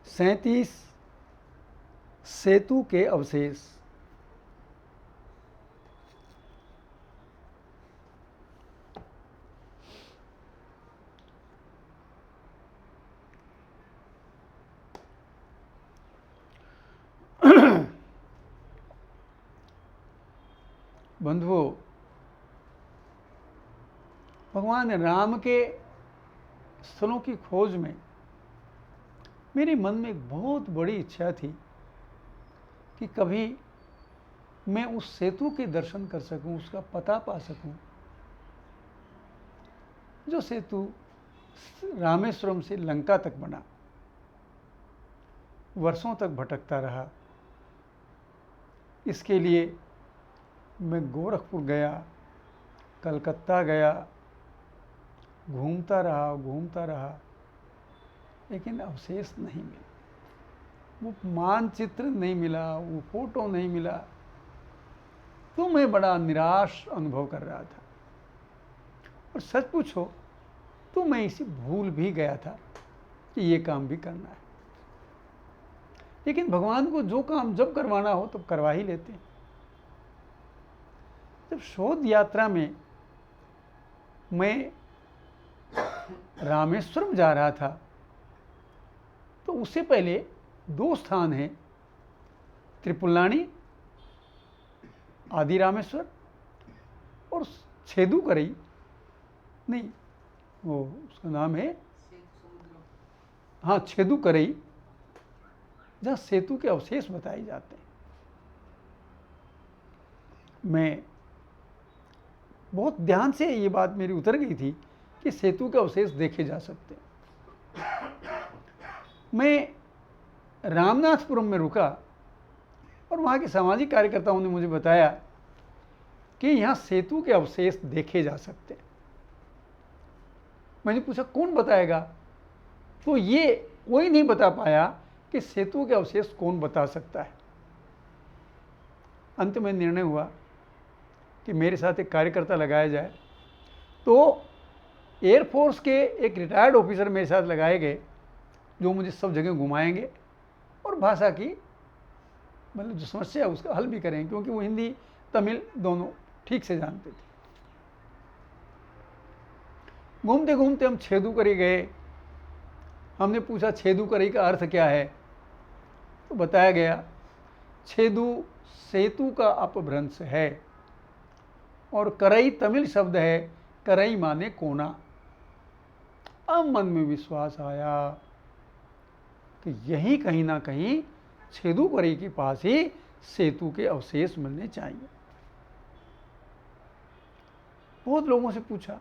37 सेतु के अवशेष। बंधुओं, भगवान राम के स्थलों की खोज में मेरे मन में एक बहुत बड़ी इच्छा थी कि कभी मैं उस सेतु के दर्शन कर सकूं, उसका पता पा सकूं, जो सेतु रामेश्वरम से लंका तक बना, वर्षों तक भटकता रहा। इसके लिए मैं गोरखपुर गया, कलकत्ता गया, घूमता रहा, लेकिन अवशेष नहीं मिला। वो मानचित्र नहीं मिला, वो फोटो नहीं मिला। तो मैं बड़ा निराश अनुभव कर रहा था। और सच पूछो तो मैं इसे भूल भी गया था कि ये काम भी करना है। लेकिन भगवान को जो काम जब करवाना हो तब करवा ही लेते हैं। जब शोध यात्रा में मैं रामेश्वरम जा रहा था तो उससे पहले 2 स्थान हैं, त्रिपुलानी आदि रामेश्वर और छेदुकरई, नहीं वो उसका नाम है, हाँ छेदुकरई, जहाँ सेतु के अवशेष बताए जाते हैं। मैं बहुत ध्यान से ये बात मेरी उतर गई थी कि सेतु के अवशेष देखे जा सकते हैं। मैं रामनाथपुरम में रुका और वहाँ के सामाजिक कार्यकर्ताओं ने मुझे बताया कि यहाँ सेतु के अवशेष देखे जा सकते हैं। मैंने पूछा कौन बताएगा, तो ये कोई नहीं बता पाया कि सेतु के अवशेष कौन बता सकता है। अंत में निर्णय हुआ कि मेरे साथ एक कार्यकर्ता लगाया जाए। तो एयरफोर्स के एक रिटायर्ड ऑफिसर मेरे साथ लगाए गए, जो मुझे सब जगह घुमाएंगे और भाषा की मतलब जो समस्या है उसका हल भी करेंगे, क्योंकि वो हिंदी तमिल दोनों ठीक से जानते थे। घूमते घूमते हम छेदुकरई गए। हमने पूछा छेदुकरई का अर्थ क्या है, तो बताया गया छेदु सेतु का अपभ्रंश है और करई तमिल शब्द है, करई माने कोना। अब मन में विश्वास आया कि यही कहीं ना कहीं छेदुकरई के पास ही सेतु के अवशेष मिलने चाहिए। बहुत लोगों से पूछा,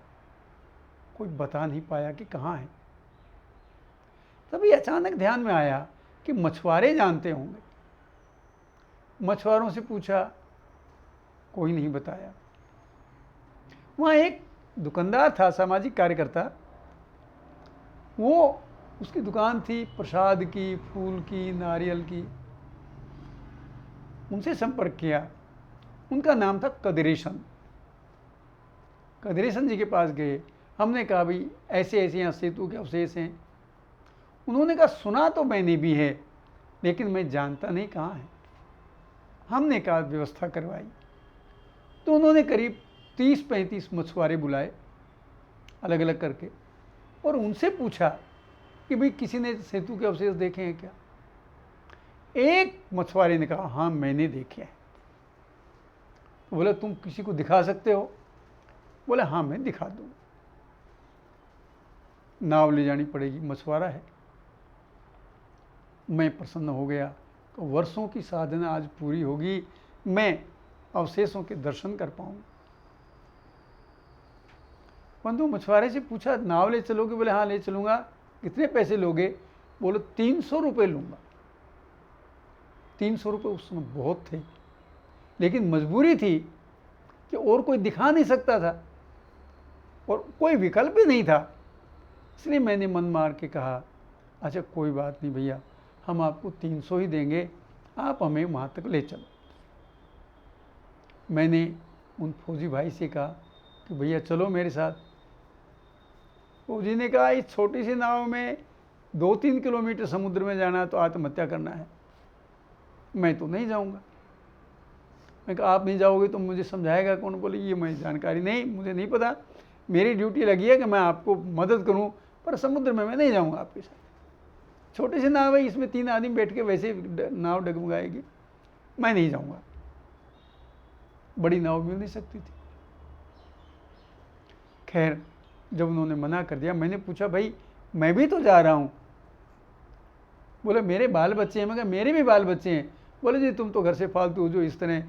कोई बता नहीं पाया कि कहाँ है। तभी अचानक ध्यान में आया कि मछुआरे जानते होंगे। मछुआरों से पूछा, कोई नहीं बताया। वहाँ एक दुकानदार था, सामाजिक कार्यकर्ता, वो उसकी दुकान थी प्रसाद की, फूल की, नारियल की। उनसे संपर्क किया। उनका नाम था कदिरेशन। कदिरेशन जी के पास गए। हमने कहा भाई ऐसे ऐसे यहाँ सेतु के अवशेष हैं। उन्होंने कहा सुना तो मैंने भी है, लेकिन मैं जानता नहीं कहाँ है। हमने कहा व्यवस्था करवाई। तो उन्होंने करीब 30-35 मछुआरे बुलाए अलग अलग करके और उनसे पूछा कि भाई किसी ने सेतु के अवशेष देखे हैं क्या। एक मछुआरे ने कहा हाँ मैंने देखे हैं। तो बोले तुम किसी को दिखा सकते हो? बोले हाँ मैं दिखा दूंगा। नाव ले जानी पड़ेगी, मछुआरा है। मैं प्रसन्न हो गया। तो वर्षों की साधना आज पूरी होगी, मैं अवशेषों के दर्शन कर पाऊंगा। बंधु मछुआरे से पूछा नाव ले चलोगे? बोले हाँ ले चलूंगा। कितने पैसे लोगे? बोलो 300 रुपये लूंगा। 300 रुपये उस समय बहुत थे, लेकिन मजबूरी थी कि और कोई दिखा नहीं सकता था और कोई विकल्प भी नहीं था। इसलिए मैंने मन मार के कहा अच्छा कोई बात नहीं भैया, हम आपको 300 ही देंगे, आप हमें वहाँ तक ले चलो। मैंने उन फौजी भाई से कहा कि भैया चलो मेरे साथ। फौजी ने कहा इस छोटी सी नाव में 2-3 किलोमीटर समुद्र में जाना है तो आत्महत्या करना है, मैं तो नहीं जाऊंगा। मैं कहा आप नहीं जाओगे तो मुझे समझाएगा कौन? बोले ये मैं जानकारी नहीं, मुझे नहीं पता, मेरी ड्यूटी लगी है कि मैं आपको मदद करूं, पर समुद्र में मैं नहीं जाऊंगा आपके साथ। छोटे से नाव है, इसमें 3 आदमी बैठ के वैसे नाव डगमगाएगी, मैं नहीं जाऊंगा। बड़ी नाव मिल नहीं सकती थी। खैर जब उन्होंने मना कर दिया, मैंने पूछा भाई मैं भी तो जा रहा हूँ। बोले मेरे बाल बच्चे हैं। मैं कहा मेरे भी बाल बच्चे हैं। बोले जी तुम तो घर से फालतू जो इस तरह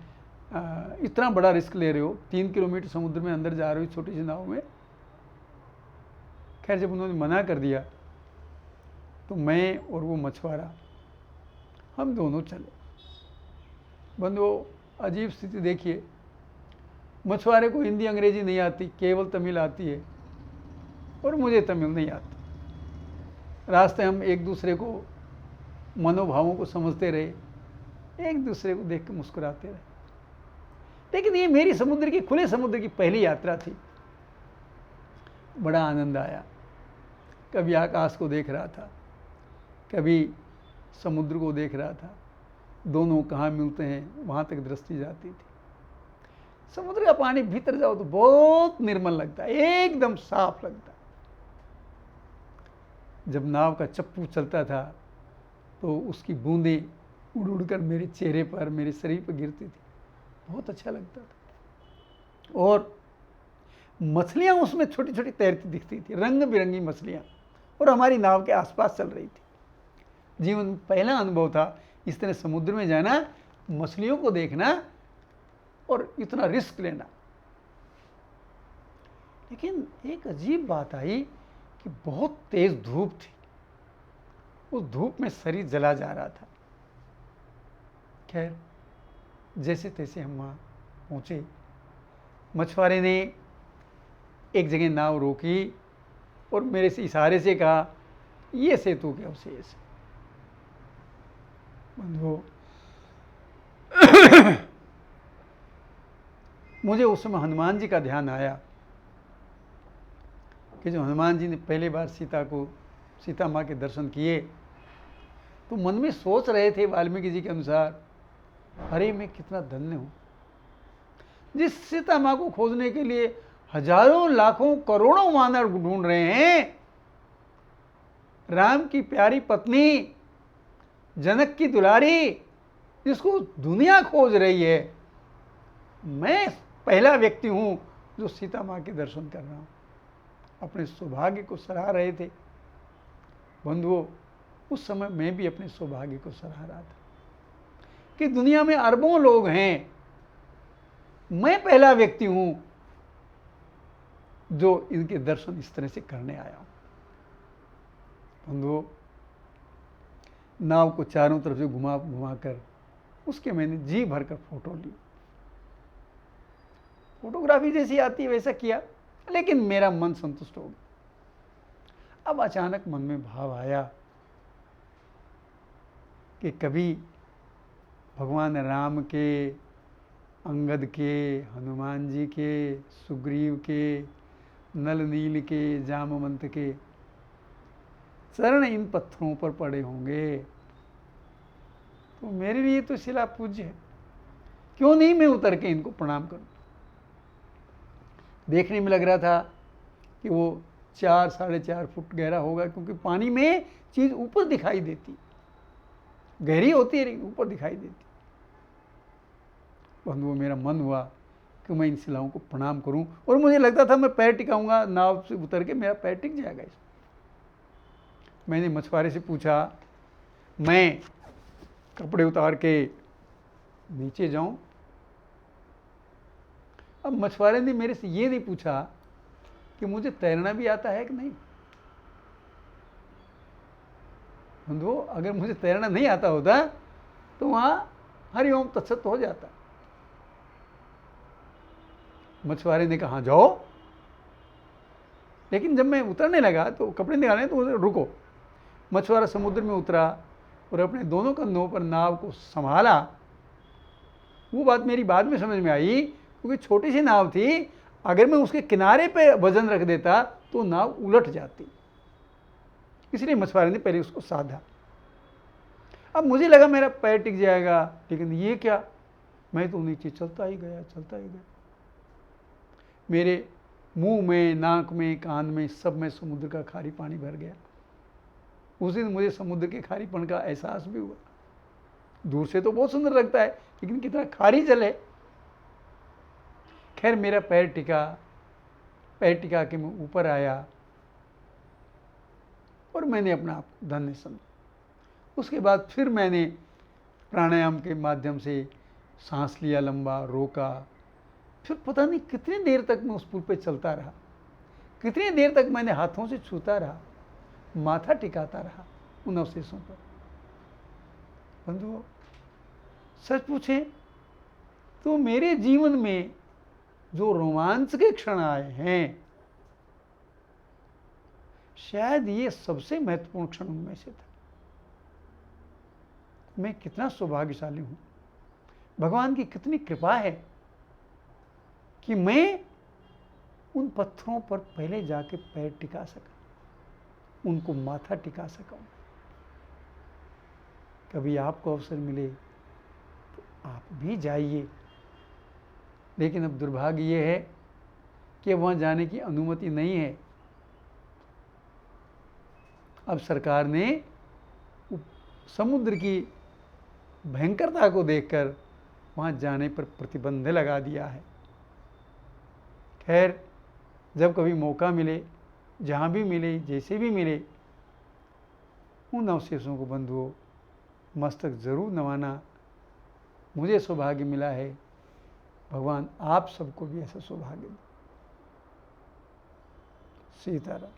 इतना बड़ा रिस्क ले रहे हो, 3 किलोमीटर समुद्र में अंदर जा रहे हो छोटी सी नाव में। खैर जब उन्होंने मना कर दिया तो मैं और वो मछुआरा हम दोनों चले। बंधुओं अजीब स्थिति देखिए, मछुआरे को हिंदी अंग्रेजी नहीं आती, केवल तमिल आती है और मुझे तमिल नहीं आती। रास्ते हम एक दूसरे को मनोभावों को समझते रहे, एक दूसरे को देख के मुस्कुराते रहे। लेकिन ये मेरी समुद्र की, खुले समुद्र की पहली यात्रा थी। बड़ा आनंद आया। कभी आकाश को देख रहा था, कभी समुद्र को देख रहा था। दोनों कहाँ मिलते हैं वहाँ तक दृष्टि जाती थी। समुद्र का पानी भीतर जाओ तो बहुत निर्मल लगता है, एकदम साफ लगता है। जब नाव का चप्पू चलता था तो उसकी बूंदें उड़ उड़कर मेरे चेहरे पर, मेरे शरीर पर गिरती थी, बहुत अच्छा लगता था। और मछलियां उसमें छोटी छोटी तैरती दिखती थी, रंग बिरंगी मछलियां, और हमारी नाव के आसपास चल रही थी। जीवन में पहला अनुभव था इस तरह समुद्र में जाना, मछलियों को देखना और इतना रिस्क लेना। लेकिन एक अजीब बात आई कि बहुत तेज धूप थी। उस धूप में शरीर जला जा रहा था। खैर जैसे तैसे हम वहाँ पहुँचे। मछुआरे ने एक जगह नाव रोकी और मेरे से इशारे से कहा ये सेतु के अवशेष। बंधुओं मुझे उस समय हनुमान जी का ध्यान आया कि जो हनुमान जी ने पहली बार सीता माँ के दर्शन किए तो मन में सोच रहे थे वाल्मीकि जी के अनुसार, अरे मैं कितना धन्य हूँ जिस सीता माँ को खोजने के लिए हजारों लाखों करोड़ों वानर ढूंढ रहे हैं। राम की प्यारी पत्नी, जनक की दुलारी, जिसको दुनिया खोज रही है, मैं पहला व्यक्ति हूं जो सीता माँ के दर्शन कर रहा हूं। अपने सौभाग्य को सराह रहे थे। बंधुओं उस समय मैं भी अपने सौभाग्य को सराह रहा था कि दुनिया में अरबों लोग हैं, मैं पहला व्यक्ति हूं जो इनके दर्शन इस तरह से करने आया हूं। बंधुओं नाव को चारों तरफ से घुमा घुमा कर उसके मैंने जी भरकर फोटो ली। फोटोग्राफी जैसी आती है वैसा किया, लेकिन मेरा मन संतुष्ट हो गया। अब अचानक मन में भाव आया कि कभी भगवान राम के, अंगद के, हनुमान जी के, सुग्रीव के, नल नील के, जामवंत के चरण इन पत्थरों पर पड़े होंगे तो मेरे लिए तो शिला पूज्य है, क्यों नहीं मैं उतर के इनको प्रणाम करूं। देखने में लग रहा था कि वो 4-4.5 फुट गहरा होगा, क्योंकि पानी में चीज ऊपर दिखाई देती, गहरी होती है लेकिन ऊपर दिखाई देती। बंधुओं मेरा मन हुआ कि मैं इन शिलाओं को प्रणाम करूं, और मुझे लगता था मैं पैर टिकाऊंगा, नाव से उतर के मेरा पैर टिक जाएगा इसमें। मैंने मछुआरे से पूछा, मैं कपड़े उतार के नीचे जाऊं? अब मछुआरे ने मेरे से ये नहीं पूछा कि मुझे तैरना भी आता है कि नहीं। बंधुओं अगर मुझे तैरना नहीं आता होता तो वहां हरिओम तत्सत हो जाता। मछुआरे ने कहा जाओ, लेकिन जब मैं उतरने लगा तो कपड़े निकालने तो रुको। मछुआरा समुद्र में उतरा और अपने दोनों कंधों पर नाव को संभाला। वो बात मेरी बाद में समझ में आई, क्योंकि छोटी सी नाव थी, अगर मैं उसके किनारे पे वजन रख देता तो नाव उलट जाती। इसलिए मछुआरे ने पहले उसको साधा। अब मुझे लगा मेरा पैर टिक जाएगा, लेकिन ये क्या, मैं तो नीचे चलता ही गया, चलता ही गया। मेरे मुंह में, नाक में, कान में, सब में समुद्र का खारी पानी भर गया। उस दिन मुझे समुद्र के खारीपन का एहसास भी हुआ। दूर से तो बहुत सुंदर लगता है, लेकिन कितना खारी जल है। खैर मेरा पैर टिका, पैर टिका के मैं ऊपर आया और मैंने अपना आप धन्य समझा। उसके बाद फिर मैंने प्राणायाम के माध्यम से सांस लिया, लंबा रोका। फिर पता नहीं कितनी देर तक मैं उस पुल पे चलता रहा, कितनी देर तक मैंने हाथों से छूता रहा, माथा टिकाता रहा उन अवशेषों पर। बंधुओं, सच पूछे तो मेरे जीवन में जो रोमांच के क्षण आए हैं, शायद ये सबसे महत्वपूर्ण क्षण उनमें से था। मैं कितना सौभाग्यशाली हूं, भगवान की कितनी कृपा है कि मैं उन पत्थरों पर पहले जाके पैर टिका सका, उनको माथा टिका सका। कभी आपको अवसर मिले तो आप भी जाइए, लेकिन अब दुर्भाग्य ये है कि वहाँ जाने की अनुमति नहीं है। अब सरकार ने समुद्र की भयंकरता को देखकर वहाँ जाने पर प्रतिबंध लगा दिया है। खैर, जब कभी मौका मिले, जहाँ भी मिले, जैसे भी मिले, उन अवशेषों को बंधुओं मस्तक जरूर नवाना। मुझे सौभाग्य मिला है, भगवान आप सबको भी ऐसा सौभाग्य दे। सीताराम।